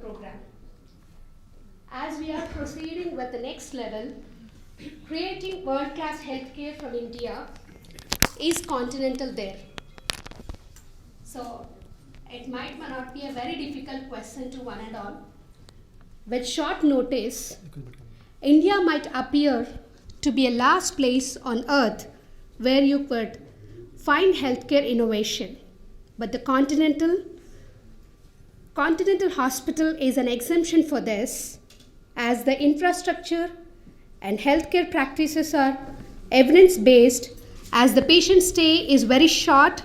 program. As we are proceeding with the next level, creating world-class healthcare from India, is Continental there? So it might not be a very difficult question to one and all. With short notice, India might appear to be a last place on earth where you could find healthcare innovation. But the Continental Hospital is an exemption for this, as the infrastructure and healthcare practices are evidence-based, as the patient stay is very short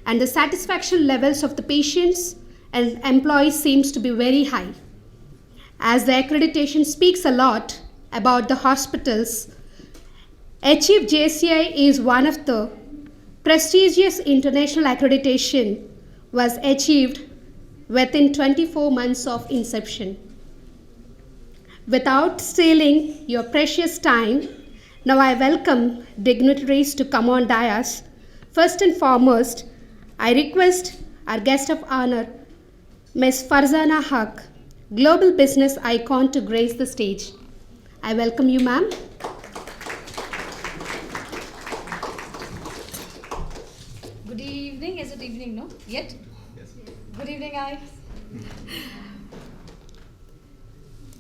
and the satisfaction levels of the patients and employees seems to be very high. As the accreditation speaks a lot about the hospitals, Achieve JCI is one of the prestigious international accreditation was achieved within 24 months of inception. Without stealing your precious time, now I welcome dignitaries to come on dais. First and foremost, I request our guest of honor, Ms. Farzana Haq, global business icon, to grace the stage. I welcome you, ma'am. Good evening. Is it evening, no? Yet? Yes. Good evening, guys.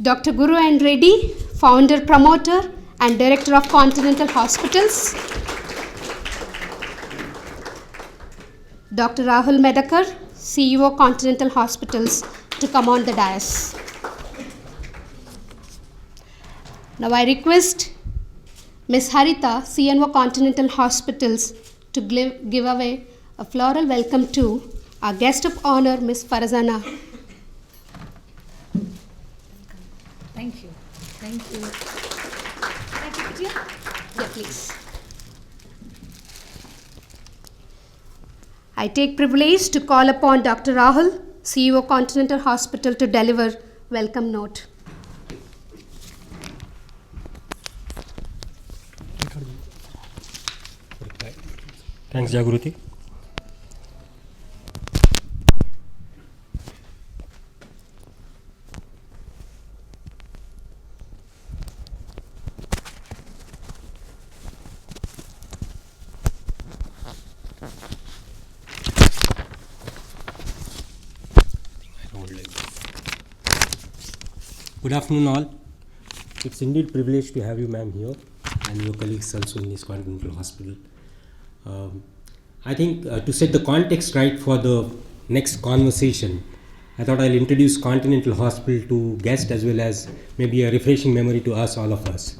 Dr. Guru N. Reddy, founder, promoter, and director of Continental Hospitals. Dr. Rahul Medakar, CEO Continental Hospitals, to come on the dais. Now I request Ms. Harita, CNO Continental Hospitals, to give away a floral welcome to our guest of honor, Ms. Farzana. Thank you. Thank you. Can I take it here? Yeah, please. I take privilege to call upon Dr. Rahul, CEO Continental Hospital, to deliver welcome note. Thanks, Jagruti. Good afternoon, all. It's indeed a privilege to have you, ma'am, here, and your colleagues also in this Continental Hospital. I think to set the context right for the next conversation, I thought I'll introduce Continental Hospital to guests as well as maybe a refreshing memory to us, all of us.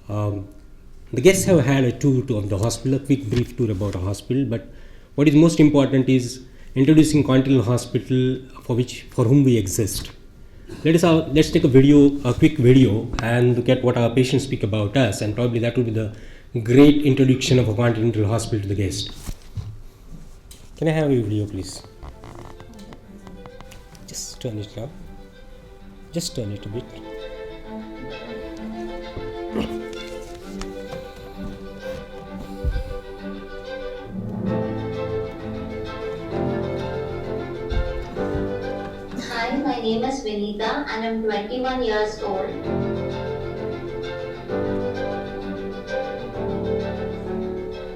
The guests have had a tour of the hospital, a quick brief tour about a hospital, but what is most important is introducing Continental Hospital for whom we exist. Let's take a quick video, and look at what our patients speak about us, and probably that will be the great introduction of a Continental Hospital to the guest. Can I have your video, please? Just turn it down. Just turn it a bit. Hi, my name is Vinita and I'm 21 years old.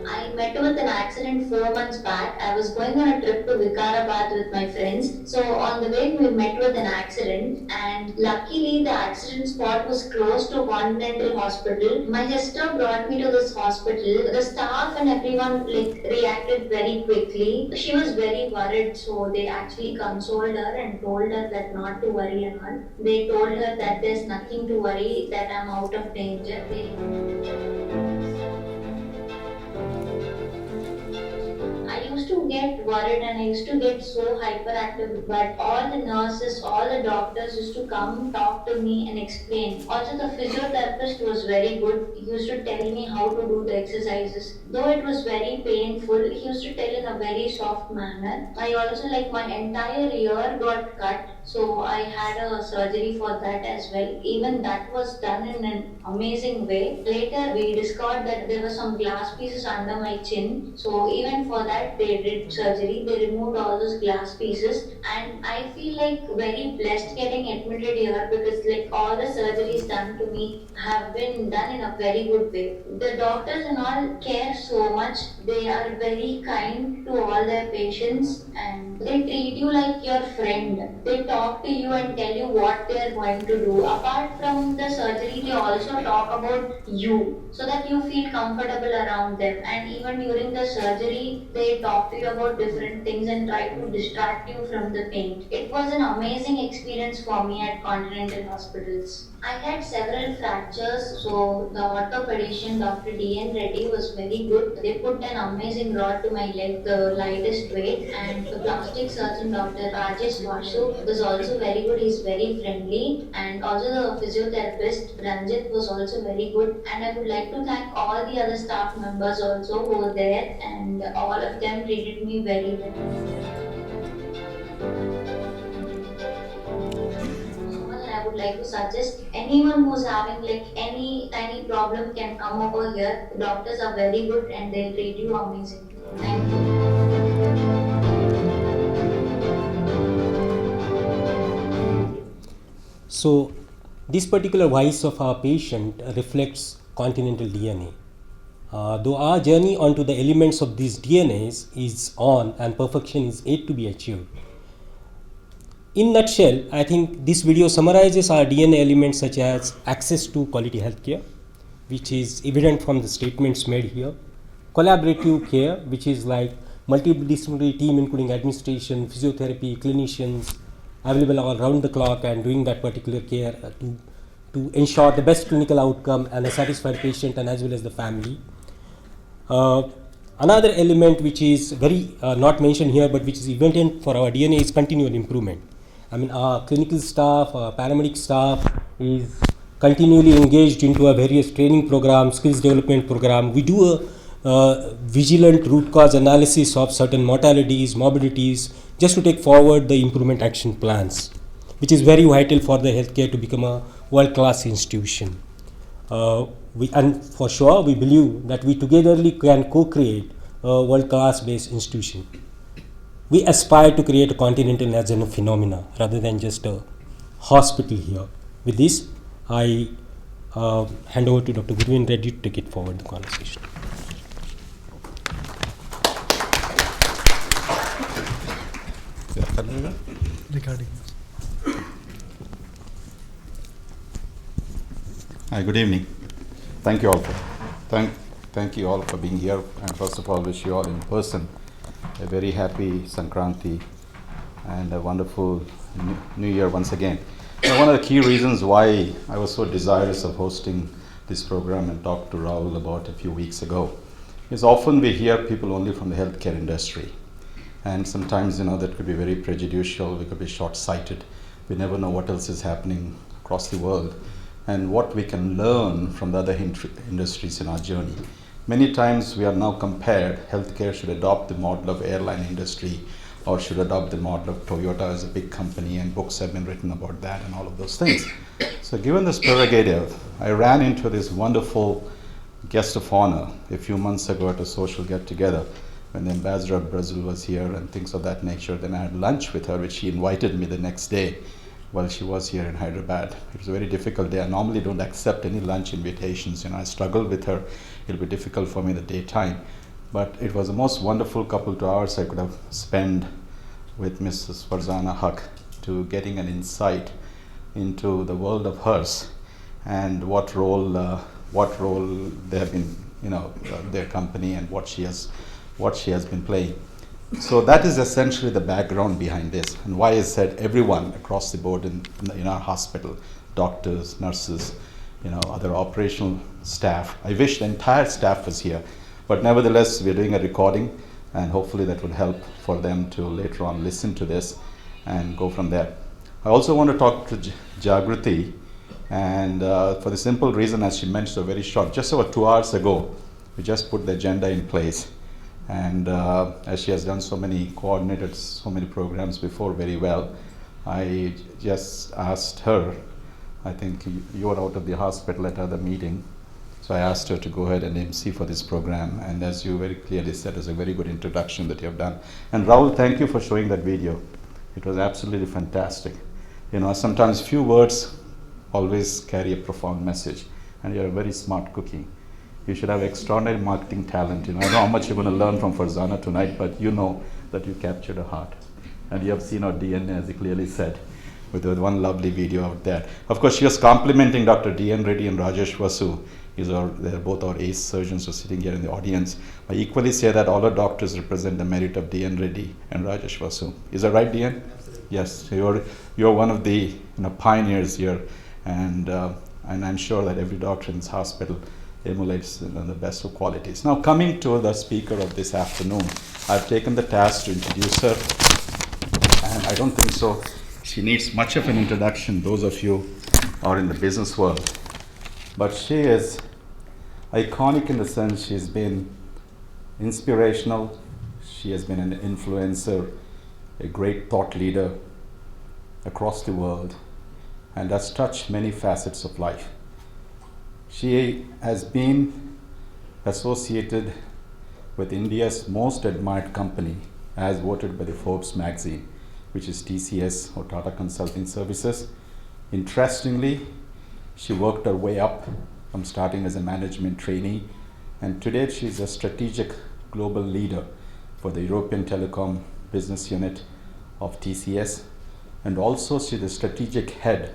I met with an accident 4 months back. I was going on a trip to Vikarabad with my friends. So on the way we met with an accident, and luckily the accident spot was close to Continental Hospital. My sister brought me to this hospital. The staff and everyone reacted very quickly. She was very worried, so they actually consoled her and told her that not to worry and all. They told her that there's nothing to worry, that I'm out of danger. I used to get worried and I used to get so hyperactive, but all the nurses, all the doctors used to come talk to me and explain. Also, the physiotherapist was very good. He used to tell me how to do the exercises. Though it was very painful, he used to tell in a very soft manner. I also, my entire ear got cut, so I had a surgery for that as well. Even that was done in an amazing way. Later, we discovered that there were some glass pieces under my chin, so even for that, they they did surgery. They removed all those glass pieces, and I feel like very blessed getting admitted here because like all the surgeries done to me have been done in a very good way. The doctors and all care so much. They are very kind to all their patients and they treat you like your friend. They talk to you and tell you what they are going to do. Apart from the surgery, they also talk about you so that you feel comfortable around them. And even during the surgery, they talk to you about different things and try to distract you from the pain. It was an amazing experience for me at Continental Hospitals. I had several fractures, so the orthopedician Dr. D.N. Reddy was very good. They put an amazing rod to my leg, the lightest weight, and the plastic surgeon Dr. Rajesh Vasu was also very good. He's very friendly, and also the physiotherapist Ranjit was also very good. And I would like to thank all the other staff members also who were there, and all of them treated me very well. I would like to suggest anyone who's having like any tiny problem can come over here. The doctors are very good and they'll treat you amazingly. Thank you. So, this particular voice of our patient reflects Continental DNA. Though our journey onto the elements of these DNAs is on and perfection is yet to be achieved. In nutshell, I think this video summarizes our DNA elements such as access to quality healthcare, which is evident from the statements made here, collaborative care, which is like multidisciplinary team including administration, physiotherapy, clinicians available all around the clock and doing that particular care to ensure the best clinical outcome and a satisfied patient and as well as the family. Another element which is very not mentioned here but which is evident for our DNA is continual improvement. I mean, our clinical staff, our paramedic staff is continually engaged into a various training program, skills development program. We do a vigilant root cause analysis of certain mortalities, morbidities, just to take forward the improvement action plans, which is very vital for the healthcare to become a world-class institution. And for sure, we believe that we togetherly can co-create a world-class based institution. We aspire to create a Continental as a phenomena rather than just a hospital here. With this, I hand over to Dr. Gurvin Reddy to take it forward the conversation. Recording. Hi, good evening. Thank you all thank you all for being here, and first of all wish you all in person a very happy Sankranti and a wonderful new year once again. Now, one of the key reasons why I was so desirous of hosting this program and talked to Rahul about a few weeks ago is often we hear people only from the healthcare industry, and sometimes that could be very prejudicial. We could be short-sighted. We never know what else is happening across the world and what we can learn from the other industries in our journey. Many times we are now compared, healthcare should adopt the model of airline industry or should adopt the model of Toyota as a big company, and books have been written about that and all of those things. So given this prerogative, I ran into this wonderful guest of honor a few months ago at a social get-together when the ambassador of Brazil was here and things of that nature. Then I had lunch with her, which she invited me the next day while she was here in Hyderabad. It was a very difficult day. I normally don't accept any lunch invitations. I struggled with her. It'll be difficult for me in the daytime. But it was the most wonderful couple of hours I could have spent with Mrs. Farzana Haq to getting an insight into the world of hers and what role they have been, their company and what she has been playing. So that is essentially the background behind this, and why I said everyone across the board in our hospital, doctors, nurses, other operational staff. I wish the entire staff was here, but nevertheless we're doing a recording, and hopefully that will help for them to later on listen to this and go from there. I also want to talk to Jagriti, and for the simple reason, as she mentioned, so very short, just over 2 hours ago, we just put the agenda in place. And as she has done coordinated so many programs before very well, I just asked her, I think you were out of the hospital at other meeting, So I asked her to go ahead and MC for this program. And as you very clearly said, it's a very good introduction that you have done. And Rahul, thank you for showing that video. It was absolutely fantastic. You know, sometimes few words always carry a profound message. And you're a very smart cookie. You should have extraordinary marketing talent. You know, I know how much you're going to learn from Farzana tonight, but you know that you captured her heart. And you have seen our DNA, as he clearly said, with one lovely video out there. Of course, she was complimenting Dr. D.N. Reddy and Rajesh Vasu. They're both our ace surgeons who are sitting here in the audience. I equally say that all our doctors represent the merit of D.N. Reddy and Rajesh Vasu. Is that right, D.N.? Absolutely. Yes, you're one of the pioneers here, and I'm sure that every doctor in this hospital emulates the best of qualities. Now, coming to the speaker of this afternoon, I've taken the task to introduce her, and I don't think so she needs much of an introduction, those of you who are in the business world. But she is iconic in the sense she's been inspirational, she has been an influencer, a great thought leader across the world, and has touched many facets of life. She has been associated with India's most admired company as voted by the Forbes magazine, which is TCS, or Tata Consulting Services. Interestingly, she worked her way up from starting as a management trainee, and today she's a strategic global leader for the European Telecom business unit of TCS, and also she's the strategic head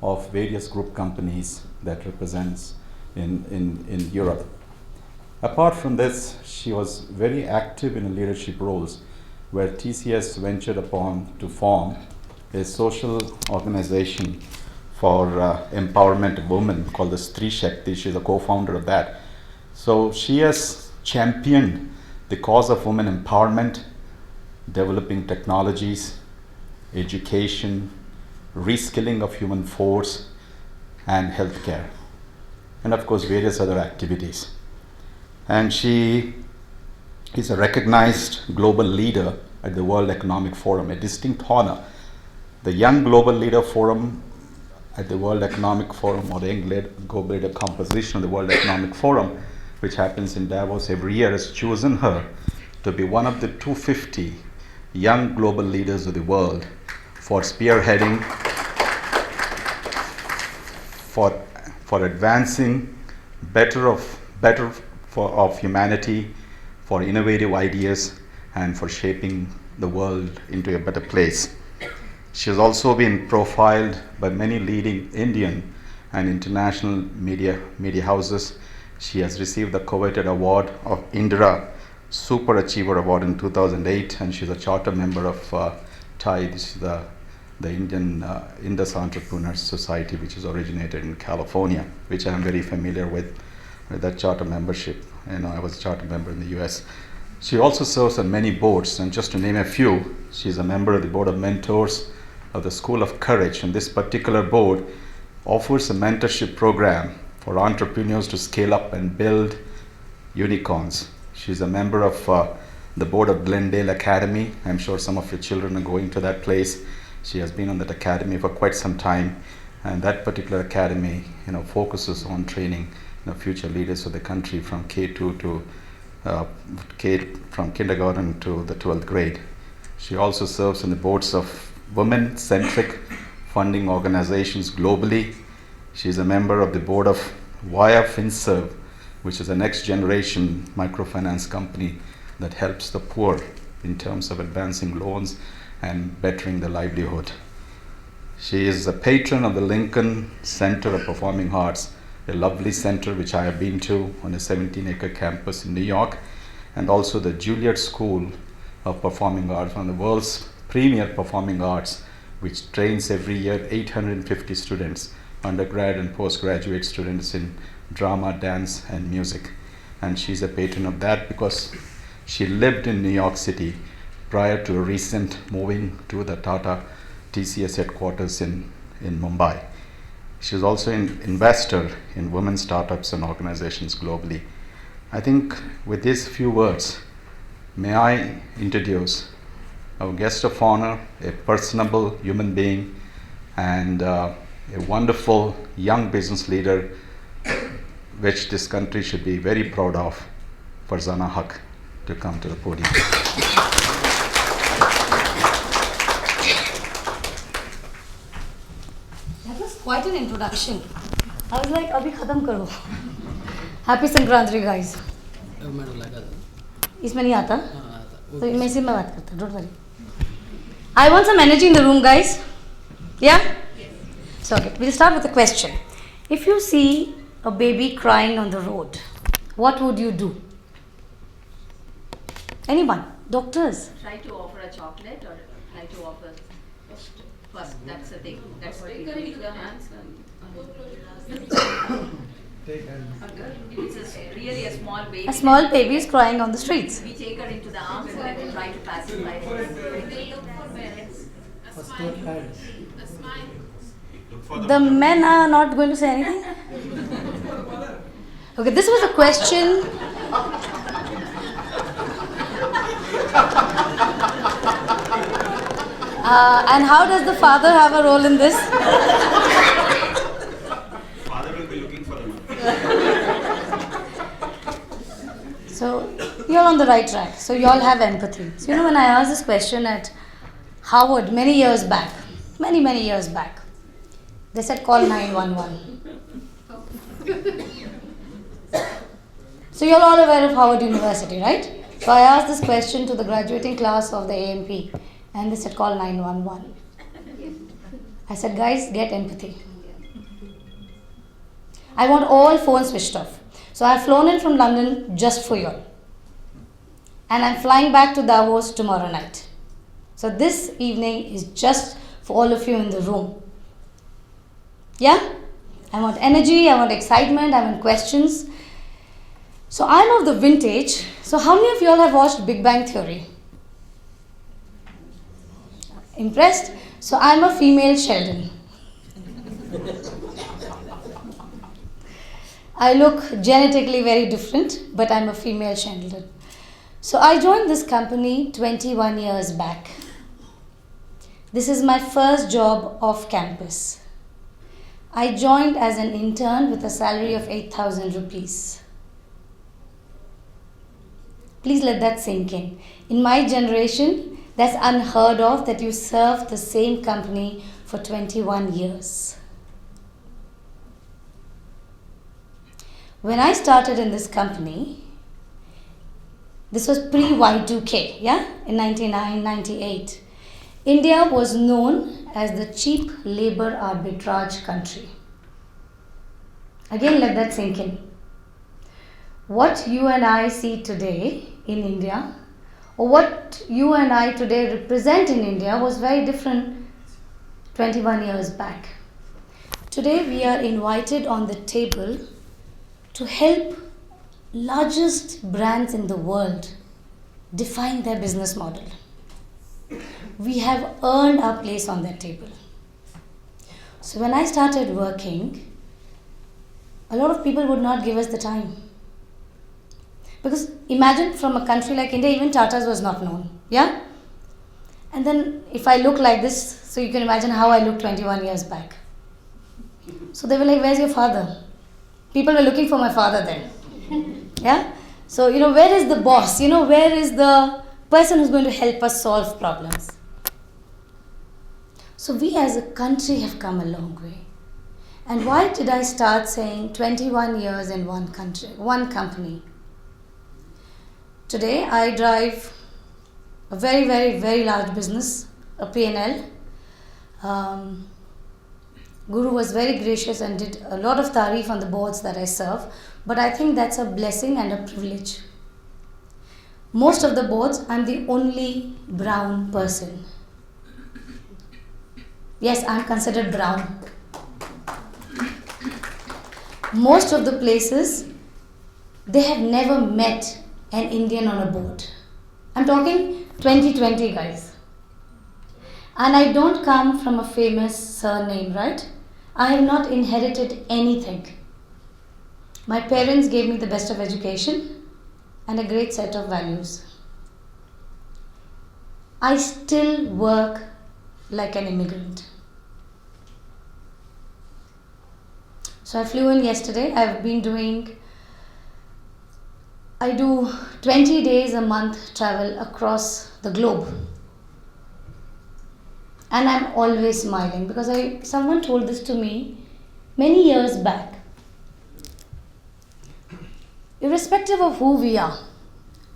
of various group companies that represents in Europe. Apart from this, she was very active in leadership roles where TCS ventured upon to form a social organization for empowerment of women called the Stree Shakti. She's a co-founder of that. So she has championed the cause of women empowerment, developing technologies, education, reskilling of human force, and healthcare, and of course various other activities. And she is a recognized global leader at the World Economic Forum, a distinct honor. The Young Global Leader Forum at the World Economic Forum, or the Young Global Leader Composition of the World Economic Forum, which happens in Davos every year, has chosen her to be one of the 250 young global leaders of the world for spearheading, for advancing better of humanity, for innovative ideas, and for shaping the world into a better place. She has also been profiled by many leading Indian and international media houses. She has received the coveted award of Indira Super Achiever Award in 2008, and she's a charter member of TIE. This is the Indian Indus Entrepreneurs Society, which is originated in California, which I am very familiar with that charter membership. I was a charter member in the US. She also serves on many boards, and just to name a few, she's a member of the Board of Mentors of the School of Courage, and this particular board offers a mentorship program for entrepreneurs to scale up and build unicorns. She's a member of the board of Glendale Academy. I'm sure some of your children are going to that place. She has been on that academy for quite some time, and that particular academy, focuses on training future leaders of the country from K2 to from kindergarten to the 12th grade. She also serves on the boards of women-centric funding organizations globally. She's a member of the board of Via FinServe, which is a next-generation microfinance company that helps the poor in terms of advancing loans and bettering their livelihood. She is a patron of the Lincoln Center of Performing Arts, a lovely center which I have been to on a 17-acre campus in New York, and also the Juilliard School of Performing Arts, one of the world's premier performing arts, which trains every year 850 students, undergrad and postgraduate students in drama, dance, and music. And she's a patron of that because she lived in New York City prior to a recent moving to the Tata TCS headquarters in Mumbai. She's also an investor in women startups and organizations globally. I think with these few words, may I introduce our guest of honor, a personable human being, and a wonderful young business leader which this country should be very proud of, Farzana Haq, to come to the podium. That was quite an introduction. I was like, abhi khatam karo. Happy Sankranti, guys. इसमें नहीं आता तो मैं इसी में बात करता don't worry I want some energy in the room, guys. Yeah? So, okay, we'll start with a question. If you see a baby crying on the road, what would you do? Anyone? Doctors? Try to offer a chocolate or try to offer first. That's the thing. That's what we do. Take the hands If it's really a small baby. A small baby is crying on the streets. We take her into the arms and then we try to pacify her. The men are not going to say anything? Okay, this was a question. And how does the father have a role in this? Father will be looking for the money. So, you're on the right track. So, you all have empathy. So, you know, when I asked this question at Harvard many years back, many years back, they said call 911. So, you're all aware of Harvard University, right? So, I asked this question to the graduating class of the AMP and they said call 911. I said, guys, get empathy. I want all phones switched off. So I've flown in from London just for you all. And I'm flying back to Davos tomorrow night. So this evening is just for all of you in the room. Yeah? I want energy, I want excitement, I want questions. So I'm of the vintage. So how many of you all have watched Big Bang Theory? Impressed? So I'm a female Sheldon. I look genetically very different, but I'm a female Sheldon. So I joined this company 21 years back. This is my first job off campus. I joined as an intern with a salary of 8,000 rupees. Please let that sink in. In my generation, that's unheard of that you serve the same company for 21 years. When I started in this company, this was pre-Y2K, yeah, in 99, 98. India was known as the cheap labor arbitrage country. Again, let that sink in. What you and I see today in India, or what you and I today represent in India, was very different 21 years back. Today, we are invited on the table to help largest brands in the world define their business model. We have earned our place on that table. So when I started working, a lot of people would not give us the time. Because imagine from a country like India, even Tata's was not known. Yeah? And then if I look like this, so you can imagine how I looked 21 years back. So they were like, where's your father? People were looking for my father then. Yeah? So, you know, where is the boss? You know, where is the person who's going to help us solve problems? So we as a country have come a long way. And why did I start saying 21 years in one country, one company? Today I drive a very large business, a P&L. Guru was very gracious and did a lot of tarif on the boards that I serve, but I think that's a blessing and a privilege. Most of the boards, I'm the only brown person. Yes, I'm considered brown. Most of the places, they have never met an Indian on a board. I'm talking 2020, guys. And I don't come from a famous surname, right? I have not inherited anything. My parents gave me the best of education and a great set of values. I still work like an immigrant. So So I flew in yesterday. I do 20 days a month travel across the globe. And I'm always smiling because someone told this to me many years back. Irrespective of who we are,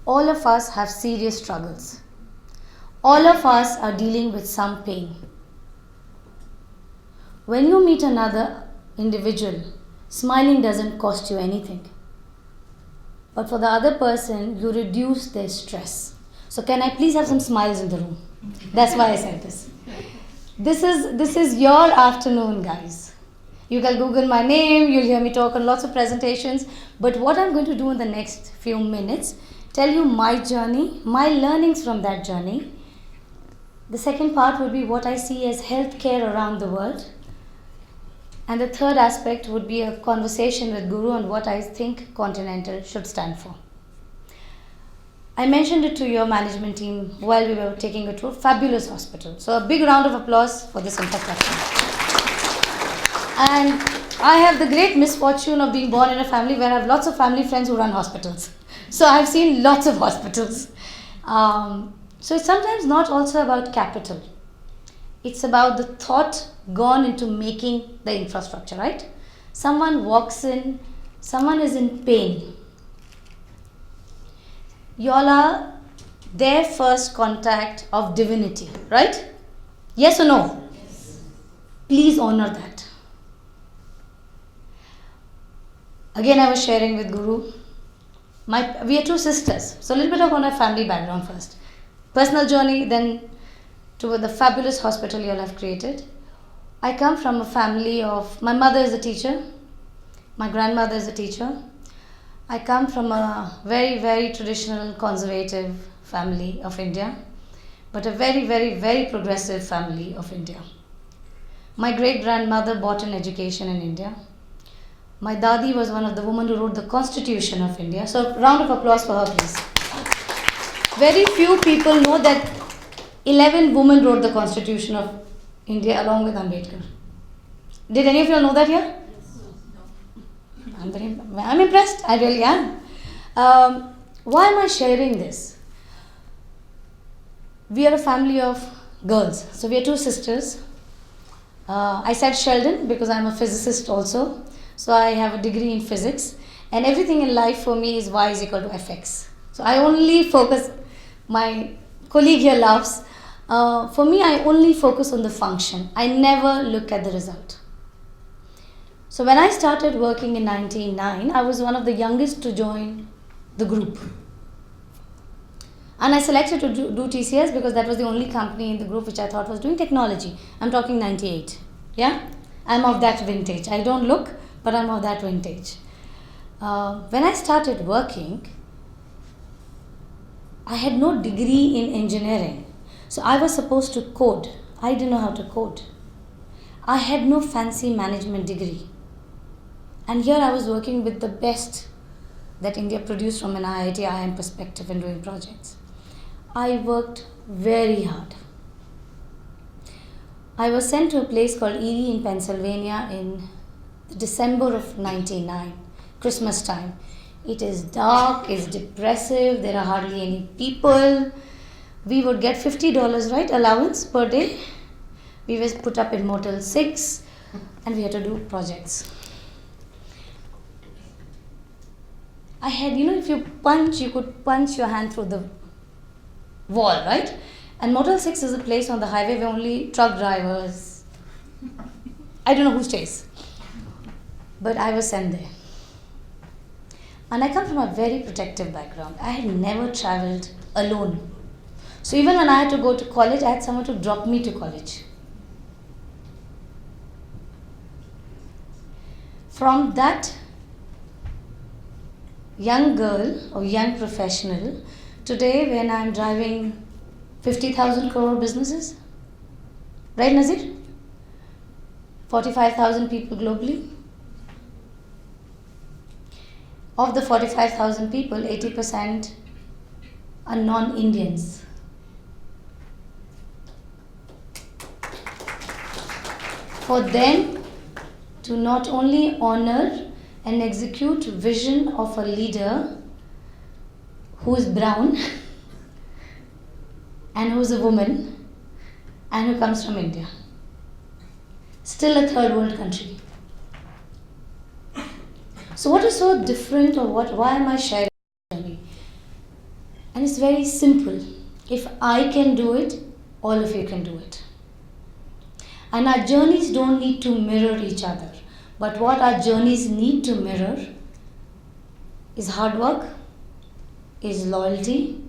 all of us have serious struggles. All of us are dealing with some pain. When you meet another individual, smiling doesn't cost you anything. But for the other person, you reduce their stress. So can I please have some smiles in the room? That's why I said this. This is your afternoon, guys. You can Google my name, you'll hear me talk on lots of presentations. But what I'm going to do in the next few minutes, tell you my journey, my learnings from that journey. The second part would be what I see as healthcare around the world. And the third aspect would be a conversation with Guru on what I think Continental should stand for. I mentioned it to your management team while we were taking a tour. Fabulous hospital. So a big round of applause for this infrastructure. And I have the great misfortune of being born in a family where I have lots of family friends who run hospitals. So I've seen lots of hospitals. So it's sometimes not also about capital. It's about the thought gone into making the infrastructure, right? Someone walks in, someone is in pain. Y'all are their first contact of divinity, right? Yes or no? Yes. Please honor that. Again, I was sharing with Guru. We are two sisters. So a little bit on our family background first. Personal journey, then to the fabulous hospital you all have created. I come from a family of, my mother is a teacher, my grandmother is a teacher. I come from a very, very traditional, conservative family of India, but a very, very, very progressive family of India. My great-grandmother bought an education in India. My dadi was one of the women who wrote the Constitution of India. So round of applause for her, please. Very few people know that 11 women wrote the Constitution of India along with Ambedkar. Did any of you know that here? I'm impressed. I really am. Why am I sharing this? We are a family of girls. So we are two sisters. I said Sheldon because I'm a physicist also. So I have a degree in physics. And everything in life for me is y is equal to fx. So I only focus, my colleague here laughs. For me, I only focus on the function. I never look at the result. So when I started working in 1999, I was one of the youngest to join the group. And I selected to do TCS because that was the only company in the group which I thought was doing technology. I'm talking 98. Yeah? I'm of that vintage. I don't look, but I'm of that vintage. When I started working, I had no degree in engineering. So I was supposed to code. I didn't know how to code. I had no fancy management degree. And here I was working with the best that India produced from an IIT IIM perspective in doing projects. I worked very hard. I was sent to a place called Erie in Pennsylvania in December of 99, Christmas time. It is dark, it's depressive, there are hardly any people. We would get $50, right, allowance per day. We were put up in Motel 6 and we had to do projects. I had, if you punch, you could punch your hand through the wall, right? And Motel 6 is a place on the highway where only truck drivers, I don't know who stays. But I was sent there. And I come from a very protective background. I had never traveled alone. So even when I had to go to college, I had someone to drop me to college. From that young girl or young professional, today when I'm driving 50,000 crore businesses, right Nazir? 45,000 people globally. Of the 45,000 people, 80% are non-Indians. For them to not only honor and execute vision of a leader who is brown and who is a woman and who comes from India. Still a third world country. So what is so different, or why am I sharing this journey? And it's very simple. If I can do it, all of you can do it. And our journeys don't need to mirror each other. But what our journeys need to mirror is hard work, is loyalty.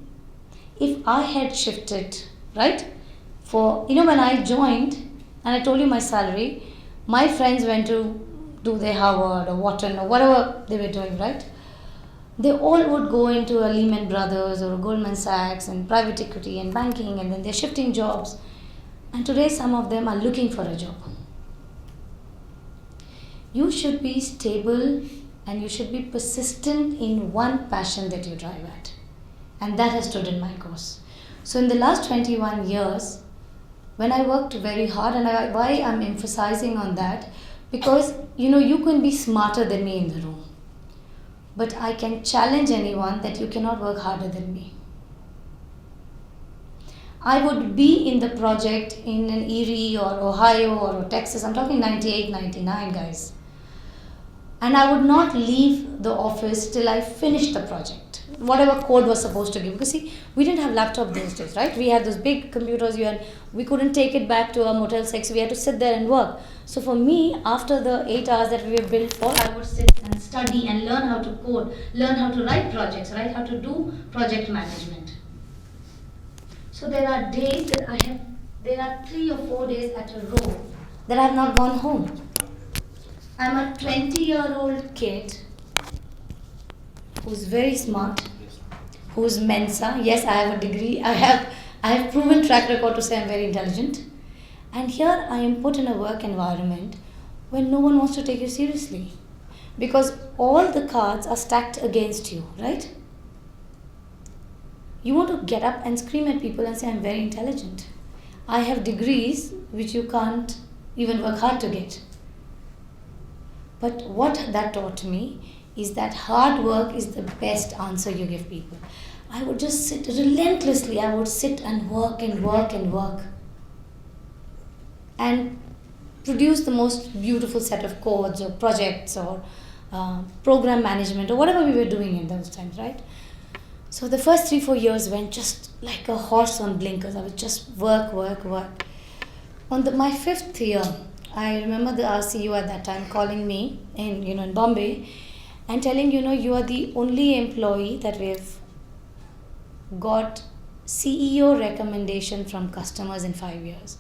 If I had shifted, right? When I joined and I told you my salary, my friends went to do their Harvard or Wharton or whatever they were doing, right? They all would go into a Lehman Brothers or a Goldman Sachs and private equity and banking, and then they're shifting jobs. And today some of them are looking for a job. You should be stable and you should be persistent in one passion that you drive at. And that has stood in my course. So in the last 21 years, when I worked very hard, and why I'm emphasizing on that, because you can be smarter than me in the room. But I can challenge anyone that you cannot work harder than me. I would be in the project in an Erie or Ohio or Texas. I'm talking 98, 99, guys. And I would not leave the office till I finished the project, whatever code was supposed to give. Because see, we didn't have laptop those days, right? We had those big computers. We couldn't take it back to our Motel 6. We had to sit there and work. So for me, after the 8 hours that we were built for, I would sit and study and learn how to code, learn how to write projects, right? How to do project management. So there are days that there are 3 or 4 days at a row that I have not gone home. I'm a 20-year-old kid who's very smart, who's Mensa. Yes, I have a degree. I have proven track record to say I'm very intelligent. And here I am put in a work environment where no one wants to take you seriously. Because all the cards are stacked against you, right? You want to get up and scream at people and say, I'm very intelligent. I have degrees which you can't even work hard to get. But what that taught me is that hard work is the best answer you give people. I would just sit relentlessly. I would sit and work and work and work. And produce the most beautiful set of codes or projects or program management or whatever we were doing in those times, right? So the first 3-4 years went just like a horse on blinkers. I would just work. On my 5th year, I remember the CEO at that time calling me in Bombay and telling, you are the only employee that we've got CEO recommendation from customers in 5 years.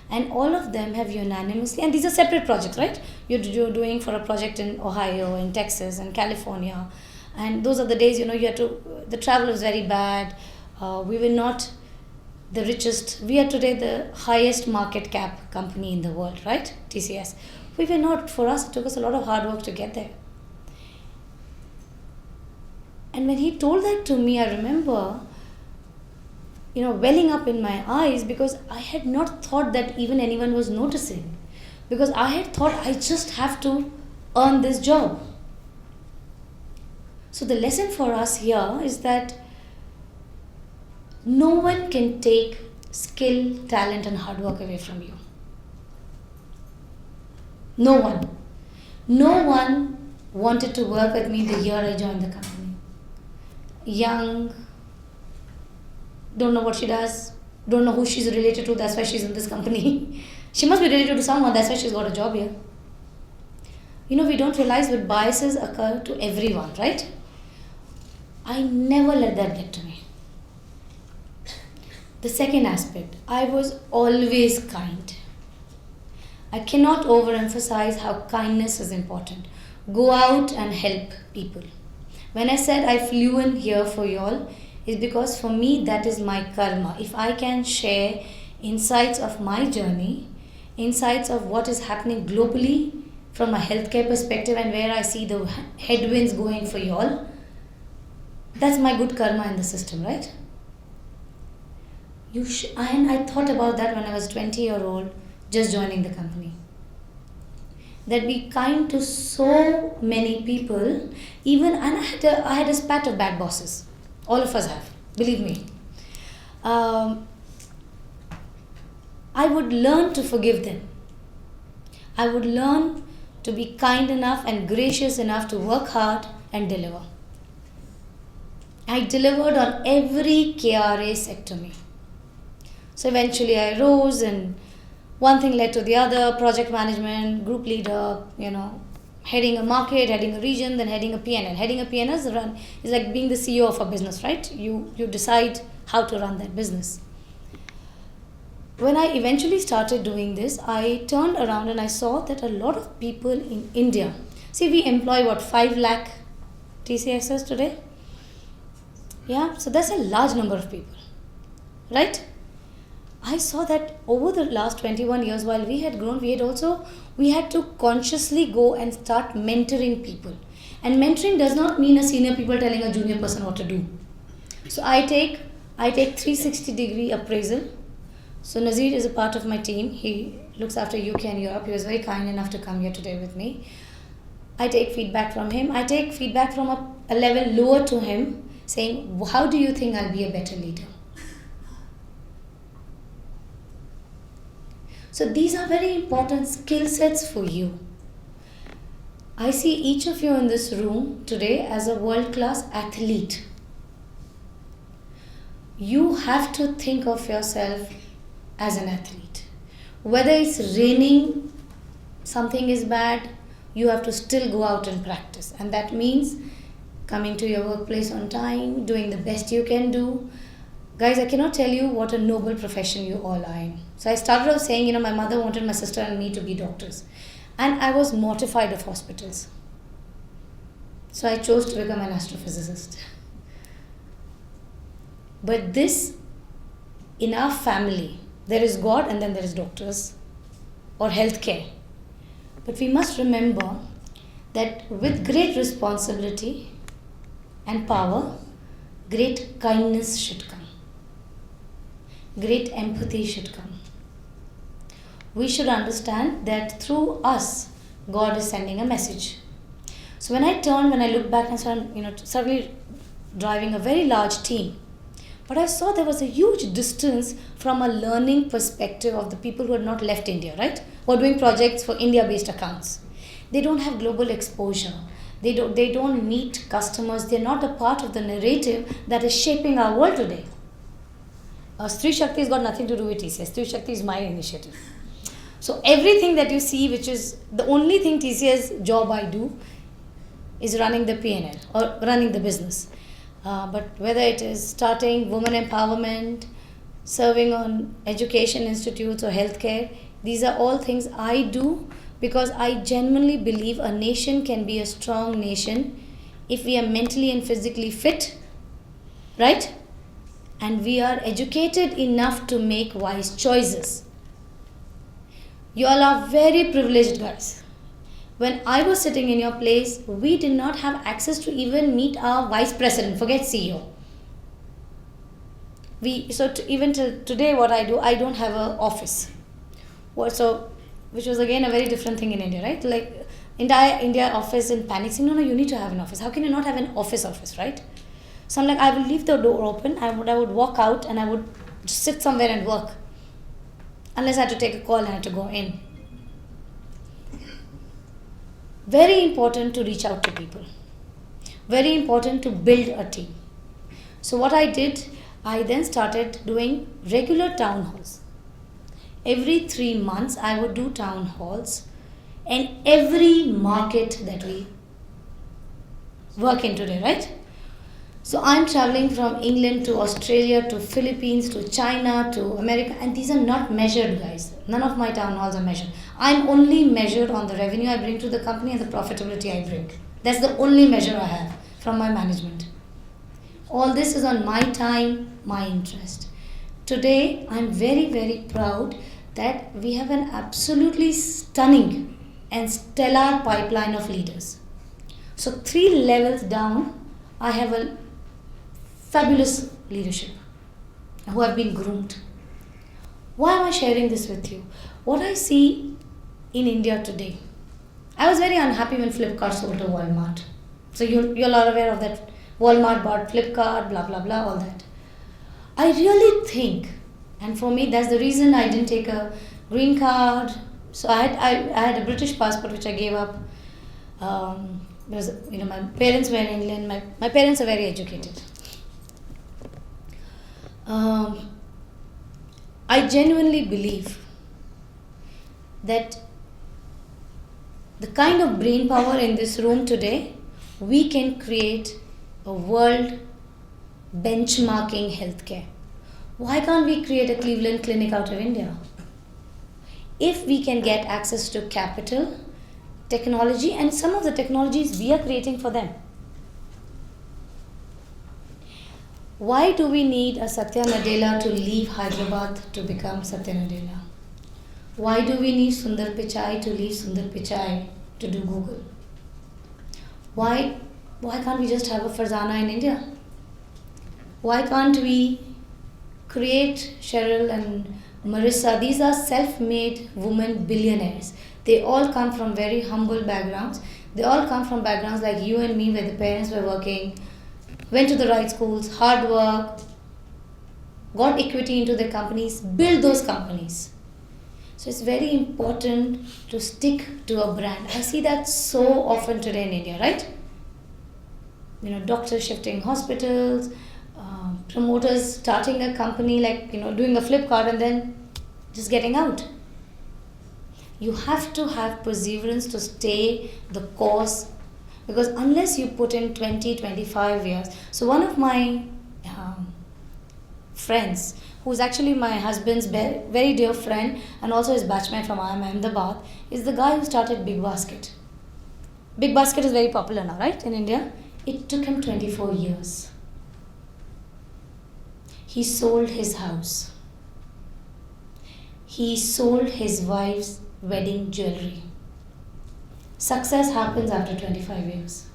And all of them have unanimously, and these are separate projects, right? You're doing for a project in Ohio, in Texas, and California. And those are the days, the travel was very bad. We were not the richest. We are today the highest market cap company in the world, right? TCS. We were not. For us, it took us a lot of hard work to get there. And when he told that to me, I remember, welling up in my eyes, because I had not thought that even anyone was noticing. Because I had thought I just have to earn this job. So the lesson for us here is that no one can take skill, talent and hard work away from you. No one. No one wanted to work with me the year I joined the company. Young, don't know what she does, don't know who she's related to, that's why she's in this company. She must be related to someone, that's why she's got a job here. We don't realize that biases occur to everyone, right? I never let that get to me. The second aspect, I was always kind. I cannot overemphasize how kindness is important. Go out and help people. When I said I flew in here for y'all, is because for me that is my karma. If I can share insights of my journey, insights of what is happening globally from a healthcare perspective and where I see the headwinds going for y'all, that's my good karma in the system, right? And I thought about that when I was 20-year-old, just joining the company. that be kind to so many people, even, and I had a spat of bad bosses. All of us have, believe me. I would learn to forgive them. I would learn to be kind enough and gracious enough to work hard and deliver. I delivered on every KRA set to me. So eventually I rose, and one thing led to the other: project management, group leader, heading a market, heading a region, then heading a PNL. Heading a PNL is like being the CEO of a business, right? You decide how to run that business. When I eventually started doing this, I turned around and I saw that a lot of people in India, see, we employ 5 lakh TCSs today? Yeah, so that's a large number of people, right? I saw that over the last 21 years, while we had grown, we had to consciously go and start mentoring people. And mentoring does not mean a senior people telling a junior person what to do. So I take 360-degree appraisal. So Nazir is a part of my team. He looks after UK and Europe. He was very kind enough to come here today with me. I take feedback from him. I take feedback from a level lower to him, saying, how do you think I'll be a better leader? So these are very important skill sets for you. I see each of you in this room today as a world-class athlete. You have to think of yourself as an athlete. Whether it's raining, something is bad, you have to still go out and practice. And that means coming to your workplace on time, doing the best you can do. Guys, I cannot tell you what a noble profession you all are in. So I started off saying, my mother wanted my sister and me to be doctors. And I was mortified of hospitals. So I chose to become an astrophysicist. But this, in our family, there is God and then there is doctors or healthcare. But we must remember that with great responsibility and power, great kindness should come. Great empathy should come. We should understand that through us, God is sending a message. So when I look back and suddenly driving a very large team, but I saw there was a huge distance from a learning perspective of the people who had not left India, right? Who are doing projects for India-based accounts. They don't have global exposure. They don't meet customers. They're not a part of the narrative that is shaping our world today. Stree Shakti has got nothing to do with TCS. Stree Shakti is my initiative. So everything that you see, which is the only thing TCS job I do, is running the P&L or running the business. But whether it is starting women empowerment, serving on education institutes or healthcare, these are all things I do because I genuinely believe a nation can be a strong nation if we are mentally and physically fit, right? And we are educated enough to make wise choices. You all are very privileged, guys. When I was sitting in your place, we did not have access to even meet our vice president, forget CEO. Even till today, what I do, I don't have an office. Which was again a very different thing in India, right? Like entire India office in panic saying, no, you need to have an office. How can you not have an office, right? So I'm like, I will leave the door open. I would walk out and I would sit somewhere and work. Unless I had to take a call and I had to go in. Very important to reach out to people. Very important to build a team. So what I did, I then started doing regular town halls. Every 3 months, I would do town halls in every market that we work in today, right? So I'm traveling from England to Australia to Philippines to China to America, and these are not measured, guys. None of my town halls are measured. I'm only measured on the revenue I bring to the company and the profitability I bring. That's the only measure I have from my management. All this is on my time, my interest. Today, I'm very, very proud that we have an absolutely stunning and stellar pipeline of leaders. So 3 levels down, I have a fabulous leadership who have been groomed. Why am I sharing this with you? What I see in India today I was very unhappy when Flipkart sold to Walmart. So you're all aware of that. Walmart bought Flipkart, blah blah blah, all that. I really think, and for me that's the reason I didn't take a green card. So I had a British passport which I gave up. Because my parents were in England. My parents are very educated. I genuinely believe that the kind of brain power in this room today, we can create a world benchmarking healthcare. Why can't we create a Cleveland Clinic out of India? If we can get access to capital, technology, and some of the technologies we are creating for them. Why do we need a Satya Nadella to leave Hyderabad to become Satya Nadella? Why do we need Sundar Pichai to leave Sundar Pichai to do Google? Why can't we just have a Farzana in India? Why can't we create Cheryl and Marissa? These are self-made women billionaires. They all come from very humble backgrounds. They all come from backgrounds like you and me, where the parents were working, went to the right schools, hard work, got equity into the companies, build those companies. So it's very important to stick to a brand. I see that so often today in India, right? Doctors shifting hospitals, promoters starting a company like, doing a Flipkart and then just getting out. You have to have perseverance to stay the course, because unless you put in 20, 25 years. So one of my friends, who's actually my husband's very dear friend and also his batchmate from IIM Ahmedabad, is the guy who started Big Basket. Big Basket is very popular now, right, in India? It took him 24 years. He sold his house. He sold his wife's wedding jewelry. Success happens after 25 years.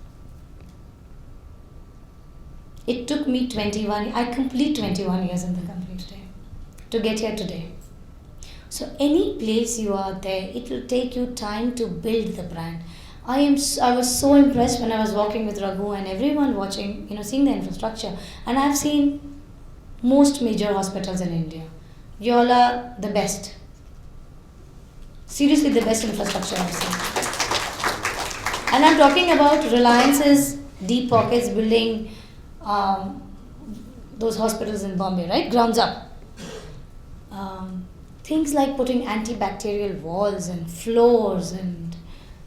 It took me 21, I complete 21 years in the company today to get here today. So any place you are there, it will take you time to build the brand. I was so impressed when I was walking with Raghu and everyone watching, seeing the infrastructure. And I've seen most major hospitals in India. You all are the best. Seriously, the best infrastructure I've seen. And I'm talking about Reliance's deep pockets building those hospitals in Bombay, right? Grounds up. Things like putting antibacterial walls and floors and,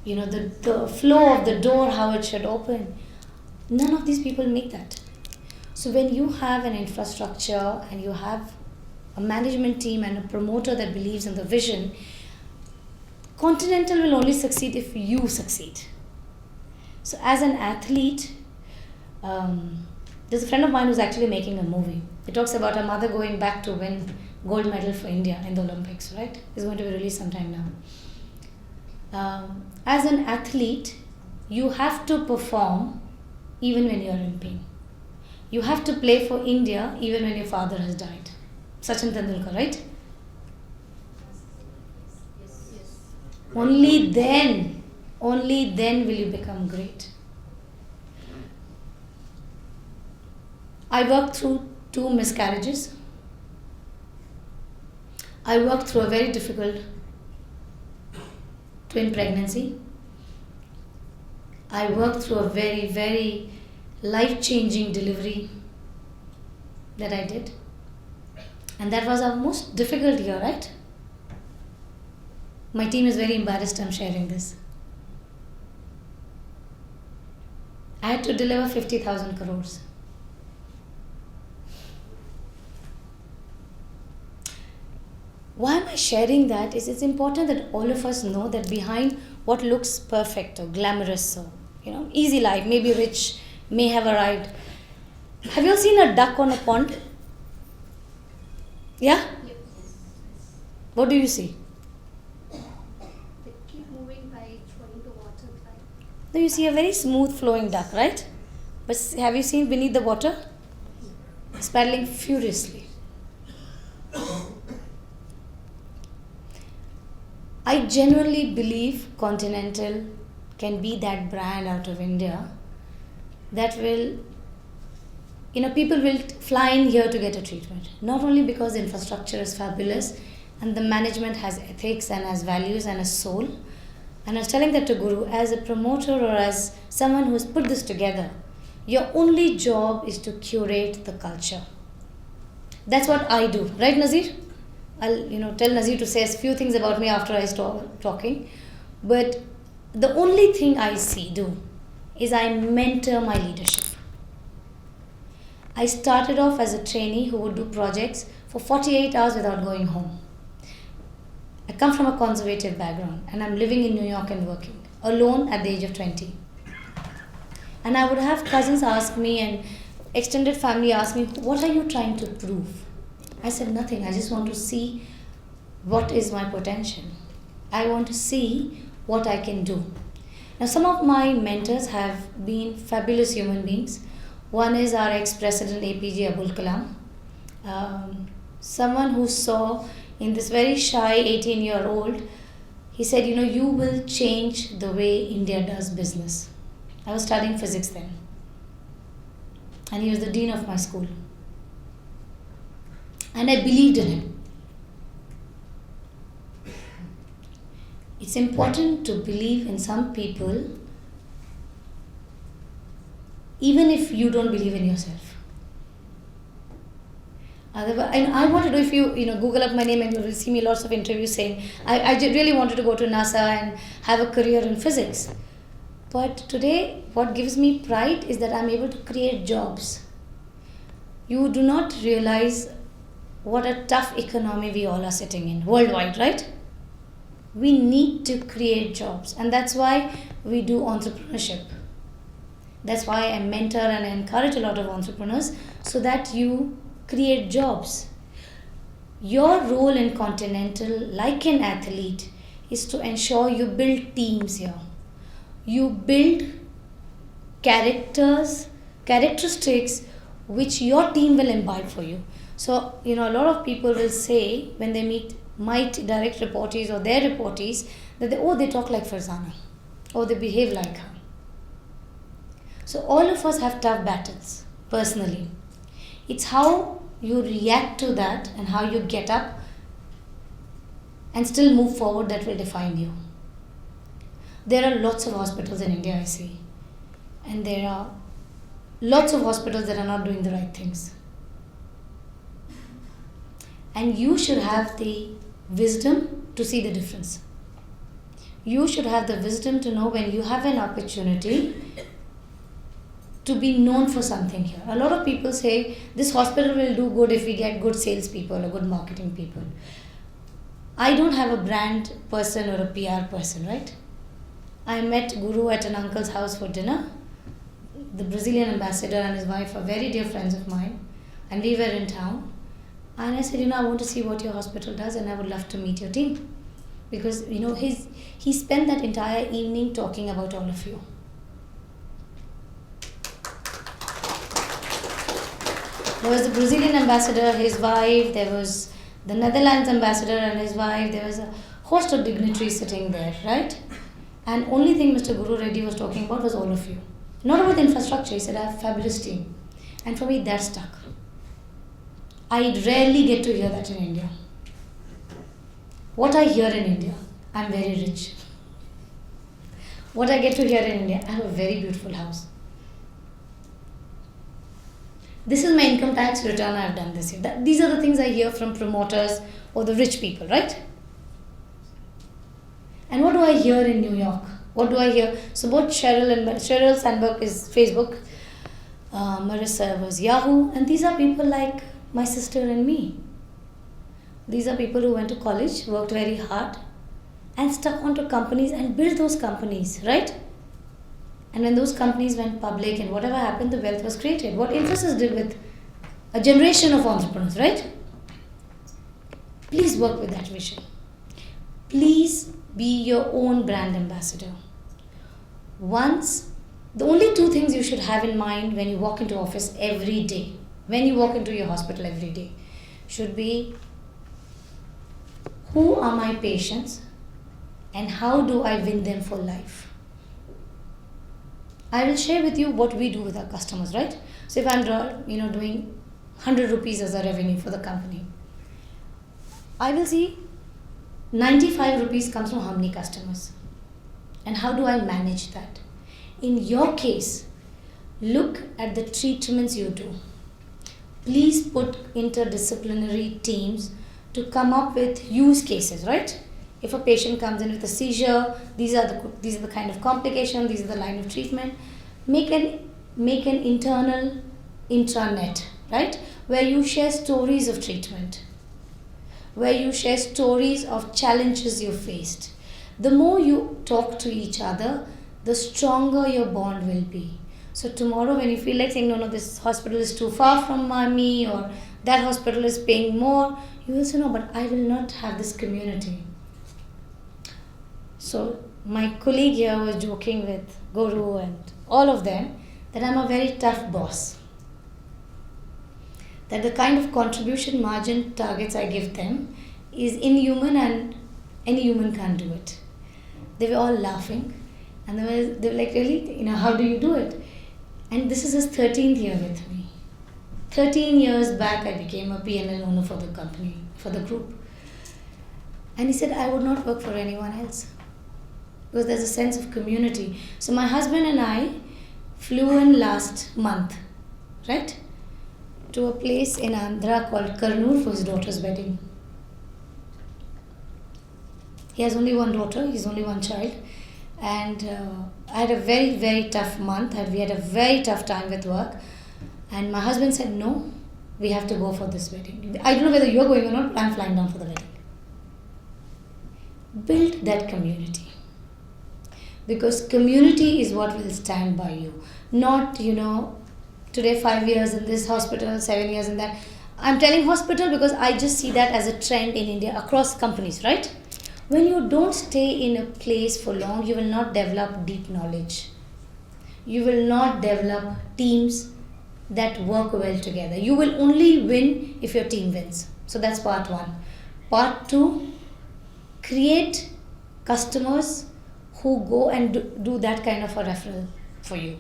the flow of the door, how it should open. None of these people make that. So when you have an infrastructure and you have a management team and a promoter that believes in the vision, Continental will only succeed if you succeed. So as an athlete, there's a friend of mine who's actually making a movie. It talks about her mother going back to win gold medal for India in the Olympics, right? It's going to be released sometime now. As an athlete, you have to perform even when you're in pain. You have to play for India even when your father has died. Sachin Tendulkar, right? Only then will you become great. I worked through 2 miscarriages. I worked through a very difficult twin pregnancy. I worked through a very, very life-changing delivery that I did. And that was our most difficult year, right? My team is very embarrassed I'm sharing this. I had to deliver 50,000 crores. Why am I sharing that? It's important that all of us know that behind what looks perfect or glamorous or easy life, maybe rich, may have arrived. Have you all seen a duck on a pond? Yeah? What do you see? They keep moving by throwing the water. No, you see a very smooth flowing duck, right? But have you seen beneath the water? It's paddling furiously. I genuinely believe Continental can be that brand out of India that will, people will fly in here to get a treatment. Not only because the infrastructure is fabulous and the management has ethics and has values and a soul. And I was telling that to Guru, as a promoter or as someone who has put this together, your only job is to curate the culture. That's what I do, right, Nazir? I'll tell Nazir to say a few things about me after I stop talking. But the only thing I do is I mentor my leadership. I started off as a trainee who would do projects for 48 hours without going home. I come from a conservative background and I'm living in New York and working alone at the age of 20. And I would have cousins ask me and extended family ask me, what are you trying to prove? I said, nothing. I just want to see what is my potential. I want to see what I can do. Now, some of my mentors have been fabulous human beings. One is our ex-president APJ Abul Kalam. Someone who saw in this very shy 18-year-old, he said, you will change the way India does business. I was studying physics then. And he was the dean of my school. And I believed in him. It's important to believe in some people even if you don't believe in yourself. Otherwise, and I wanted to, if you Google up my name and you will see me lots of interviews saying, I really wanted to go to NASA and have a career in physics. But today, what gives me pride is that I'm able to create jobs. You do not realize what a tough economy we all are sitting in, worldwide, right? We need to create jobs, and that's why we do entrepreneurship. That's why I mentor and I encourage a lot of entrepreneurs so that you create jobs. Your role in Continental, like an athlete, is to ensure you build teams here. You build characteristics which your team will imbibe for you. So, a lot of people will say when they meet my direct reportees or their reportees that they talk like Farzana or they behave like her. So all of us have tough battles, personally. It's how you react to that and how you get up and still move forward that will define you. There are lots of hospitals in India, I see. And there are lots of hospitals that are not doing the right things. And you should have the wisdom to see the difference. You should have the wisdom to know when you have an opportunity to be known for something here. A lot of people say this hospital will do good if we get good salespeople or good marketing people. I don't have a brand person or a PR person, right? I met Guru at an uncle's house for dinner. The Brazilian ambassador and his wife are very dear friends of mine, and we were in town. And I said, I want to see what your hospital does and I would love to meet your team. Because, he spent that entire evening talking about all of you. There was the Brazilian ambassador, his wife, there was the Netherlands ambassador and his wife, there was a host of dignitaries sitting there, right? And only thing Mr. Guru Reddy was talking about was all of you. Not about the infrastructure, he said, I have a fabulous team. And for me, that stuck. I rarely get to hear that in India. What I hear in India, I'm very rich. What I get to hear in India, I have a very beautiful house. This is my income tax return I have done this year. These are the things I hear from promoters or the rich people, right? And what do I hear in New York? What do I hear? So both Sheryl Sandberg is Facebook, Marissa was Yahoo, and these are people like my sister and me. These are people who went to college, worked very hard, and stuck onto companies and built those companies, right? And when those companies went public and whatever happened, the wealth was created. What Infosys did with a generation of entrepreneurs, right? Please work with that vision. Please be your own brand ambassador. The only two things you should have in mind when you walk into office every day, when you walk into your hospital every day, should be, who are my patients and how do I win them for life? I will share with you what we do with our customers, right? So if I'm doing 100 rupees as a revenue for the company, I will see 95 rupees comes from how many customers, and how do I manage that? In your case, look at the treatments you do. Please put interdisciplinary teams to come up with use cases, right? If a patient comes in with a seizure, these are the kind of complications, these are the line of treatment. Make an internal intranet, right? Where you share stories of treatment, where you share stories of challenges you faced. The more you talk to each other, the stronger your bond will be. So tomorrow when you feel like saying, no, this hospital is too far from me, or that hospital is paying more, you will say, no, but I will not have this community. So my colleague here was joking with Guru and all of them that I'm a very tough boss. That the kind of contribution margin targets I give them is inhuman and any human can't do it. They were all laughing and they were like, really? How do you do it? And this is his 13th year with me. 13 years back I became a P&L owner for the company, for the group. And he said, I would not work for anyone else. Because there's a sense of community. So my husband and I flew in last month, right, to a place in Andhra called Kurnool for his daughter's wedding. He has only one daughter, he's only one child. And I had a very, very tough month. We had a very tough time with work. And my husband said, no, we have to go for this wedding. I don't know whether you're going or not, but I'm flying down for the wedding. Build that community. Because community is what will stand by you. Not, today 5 years in this hospital, 7 years in that. I'm telling hospital because I just see that as a trend in India across companies, right? When you don't stay in a place for long, you will not develop deep knowledge. You will not develop teams that work well together. You will only win if your team wins. So that's part one. Part two, create customers who go and do that kind of a referral for you.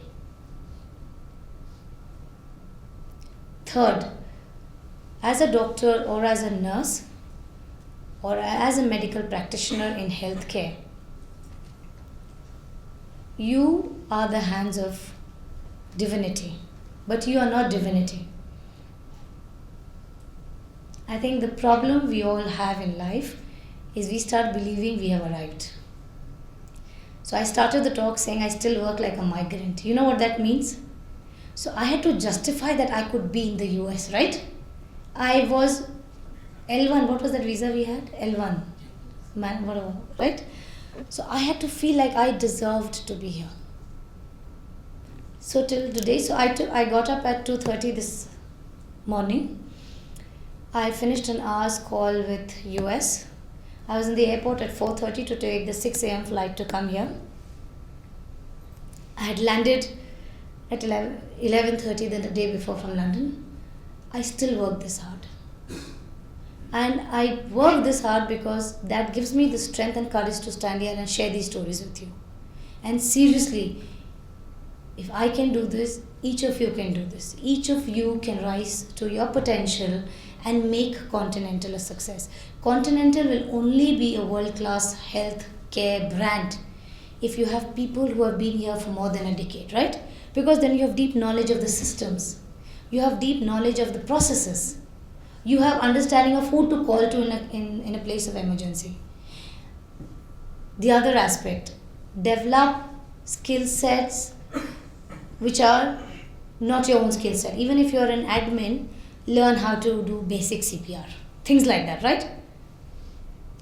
Third, as a doctor or as a nurse or as a medical practitioner in healthcare, you are the hands of divinity, but you are not divinity. I think the problem we all have in life is we start believing we have arrived. So I started the talk saying I still work like a migrant. You know what that means? So I had to justify that I could be in the US, right? I was L1, what was that visa we had? L1, man, whatever, right? So I had to feel like I deserved to be here. So till today, I got up at 2:30 this morning. I finished an hour's call with US. I was in the airport at 4:30 to take the 6 a.m. flight to come here. I had landed at 11:30 the day before from London. I still work this hard. And I work this hard because that gives me the strength and courage to stand here and share these stories with you. And seriously, if I can do this, each of you can do this. Each of you can rise to your potential and make Continental a success. Continental will only be a world-class health care brand if you have people who have been here for more than a decade, right? Because then you have deep knowledge of the systems. You have deep knowledge of the processes. You have understanding of who to call to in a place of emergency. The other aspect, develop skill sets which are not your own skill set. Even if you are an admin, learn how to do basic CPR. Things like that, right?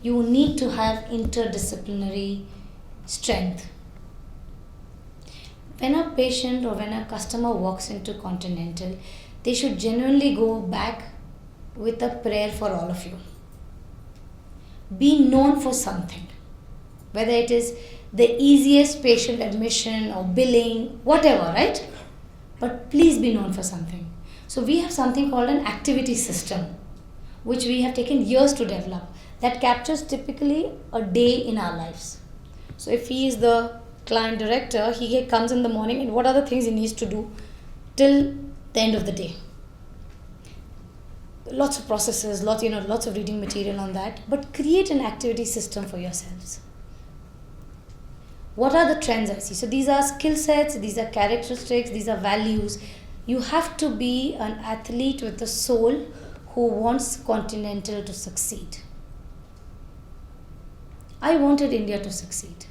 You need to have interdisciplinary strength. When a patient or when a customer walks into Continental, they should genuinely go back with a prayer for all of you. Be known for something. Whether it is the easiest patient admission or billing, whatever, right? But please be known for something. So we have something called an activity system, which we have taken years to develop, that captures typically a day in our lives. So if he is the client director, he comes in the morning and what are the things he needs to do till the end of the day. Lots of processes, lots of reading material on that, but create an activity system for yourselves. What are the trends I see? So these are skill sets, these are characteristics, these are values. You have to be an athlete with a soul who wants Continental to succeed. I wanted India to succeed.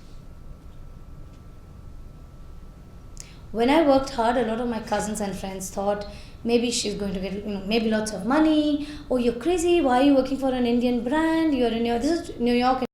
When I worked hard, a lot of my cousins and friends thought maybe she's going to get, maybe lots of money. Oh, you're crazy. Why are you working for an Indian brand? You're in this is New York.